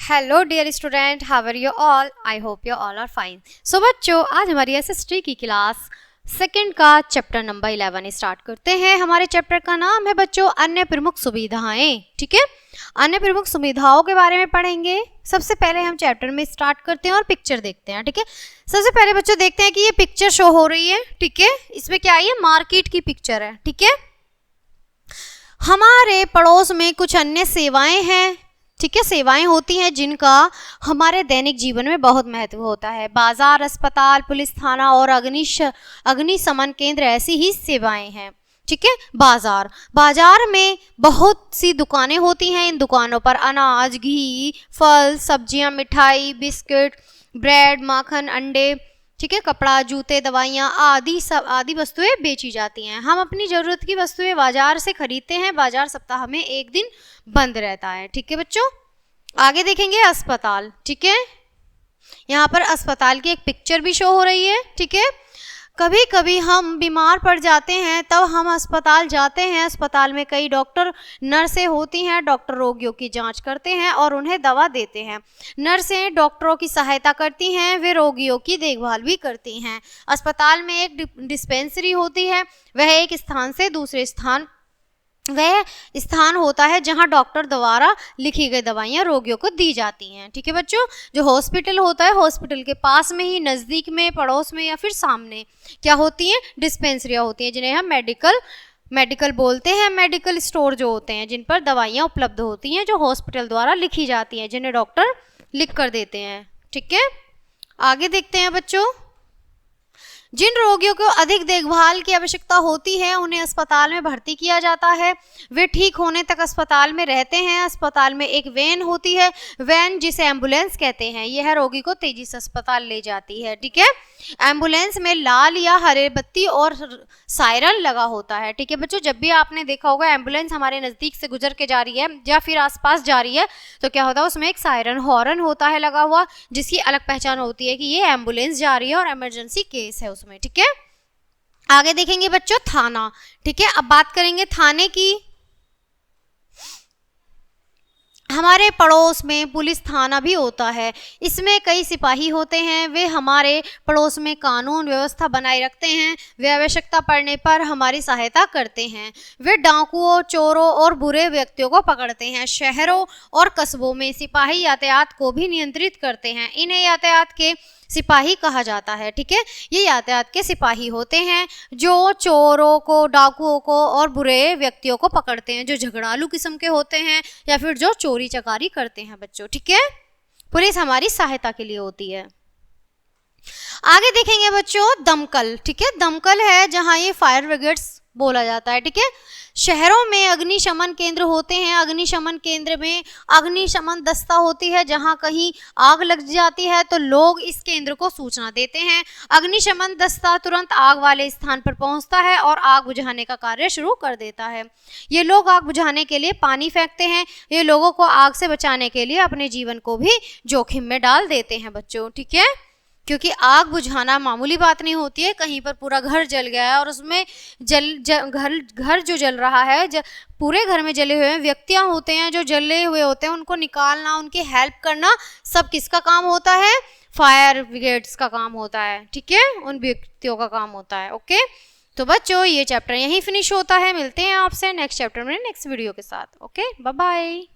Hello dear student, how are you all? I hope you all are fine. So बच्चों, आज हमारी SST की class second का chapter number 11 start करते हैं। हमारे चैप्टर का नाम है बच्चों अन्य प्रमुख सुविधाएं। ठीक है, अन्य प्रमुख सुविधाओं के बारे में पढ़ेंगे। सबसे पहले हम चैप्टर में स्टार्ट करते हैं और पिक्चर देखते हैं। ठीक है, सबसे पहले बच्चों देखते हैं कि ये पिक्चर शो हो रही है। ठीक है, इसमें क्या है, ये मार्केट की पिक्चर है। ठीक है, हमारे पड़ोस में कुछ अन्य सेवाएं हैं। ठीक है, सेवाएं होती हैं जिनका हमारे दैनिक जीवन में बहुत महत्व होता है। बाजार, अस्पताल, पुलिस थाना और अग्निशमन केंद्र ऐसी ही सेवाएं हैं। ठीक है, बाजार में बहुत सी दुकानें होती हैं। इन दुकानों पर अनाज, घी, फल, सब्जियां, मिठाई, बिस्किट, ब्रेड, माखन, अंडे, ठीक है, कपड़ा, जूते, दवाइयाँ आदि वस्तुएं बेची जाती हैं। हम अपनी ज़रूरत की वस्तुएं बाजार से खरीदते हैं। बाजार सप्ताह में एक दिन बंद रहता है। ठीक है बच्चों, आगे देखेंगे अस्पताल। ठीक है, यहाँ पर अस्पताल की एक पिक्चर भी शो हो रही है। ठीक है, कभी कभी हम बीमार पड़ जाते हैं तब हम अस्पताल जाते हैं। अस्पताल में कई डॉक्टर नर्सें होती हैं। डॉक्टर रोगियों की जांच करते हैं और उन्हें दवा देते हैं। नर्सें डॉक्टरों की सहायता करती हैं, वे रोगियों की देखभाल भी करती हैं। अस्पताल में एक डिस्पेंसरी होती है। वह एक स्थान से दूसरे वह स्थान होता है जहां डॉक्टर द्वारा लिखी गई दवाइयां रोगियों को दी जाती हैं। ठीक है बच्चों, जो हॉस्पिटल होता है, हॉस्पिटल के पास में ही, नज़दीक में, पड़ोस में या फिर सामने क्या होती हैं, डिस्पेंसरियां होती हैं, जिन्हें हम मेडिकल बोलते हैं। मेडिकल स्टोर जो होते हैं जिन पर दवाइयाँ उपलब्ध होती हैं, जो हॉस्पिटल द्वारा लिखी जाती हैं, जिन्हें डॉक्टर लिख कर देते हैं। ठीक है, आगे देखते हैं बच्चों। जिन रोगियों को अधिक देखभाल की आवश्यकता होती है उन्हें अस्पताल में भर्ती किया जाता है। वे ठीक होने तक अस्पताल में रहते हैं। अस्पताल में एक वैन होती है, वैन जिसे एम्बुलेंस कहते हैं। यह रोगी को तेजी से अस्पताल ले जाती है। ठीक है, एम्बुलेंस में लाल या हरे बत्ती और सायरन लगा होता है। ठीक है बच्चों, जब भी आपने देखा होगा एम्बुलेंस हमारे नज़दीक से गुजर के जा रही है या फिर आसपास जा रही है तो क्या होता है, उसमें एक सायरन हॉर्न होता है लगा हुआ, जिसकी अलग पहचान होती है कि ये एम्बुलेंस जा रही है और इमरजेंसी केस है उसमें। ठीक है, आगे देखेंगे बच्चों थाना। ठीक है, अब बात करेंगे थाने की। हमारे पड़ोस में पुलिस थाना भी होता है। इसमें कई सिपाही होते हैं। वे हमारे पड़ोस में कानून व्यवस्था बनाए रखते हैं। वे आवश्यकता पड़ने पर हमारी सहायता करते हैं। वे डाकुओं, चोरों और बुरे व्यक्तियों को पकड़ते हैं। शहरों और कस्बों में सिपाही यातायात को भी नियंत्रित करते हैं। इन्हें यातायात के सिपाही कहा जाता है। ठीक है, ये यातायात के सिपाही होते हैं जो चोरों को, डाकुओं को और बुरे व्यक्तियों को पकड़ते हैं, जो झगड़ालू किस्म के होते हैं या फिर जो चोरी चकारी करते हैं बच्चों। ठीक है, पुलिस हमारी सहायता के लिए होती है। आगे देखेंगे बच्चों दमकल। ठीक है, दमकल है जहां ये फायर ब्रिगेड्स बोला जाता है। ठीक है, शहरों में अग्निशमन केंद्र होते हैं। अग्निशमन केंद्र में अग्निशमन दस्ता होती है। जहां कहीं आग लग जाती है तो लोग इस केंद्र को सूचना देते हैं। अग्निशमन दस्ता तुरंत आग वाले स्थान पर पहुंचता है और आग बुझाने का कार्य शुरू कर देता है। ये लोग आग बुझाने के लिए पानी फेंकते हैं। ये लोगों को आग से बचाने के लिए अपने जीवन को भी जोखिम में डाल देते हैं बच्चों। ठीक है, क्योंकि आग बुझाना मामूली बात नहीं होती है। कहीं पर पूरा घर जल गया है और उसमें घर जो जल रहा है, पूरे घर में जले हुए व्यक्तियां होते हैं, जो जले हुए होते हैं, उनको निकालना, उनकी हेल्प करना, सब किसका काम होता है? फायर ब्रिगेड्स का काम होता है। ठीक है, उन व्यक्तियों का काम होता है। ओके, तो बच्चों ये चैप्टर यहीं फिनिश होता है। मिलते हैं आपसे नेक्स्ट चैप्टर में नेक्स्ट वीडियो के साथ। Okay, bye bye.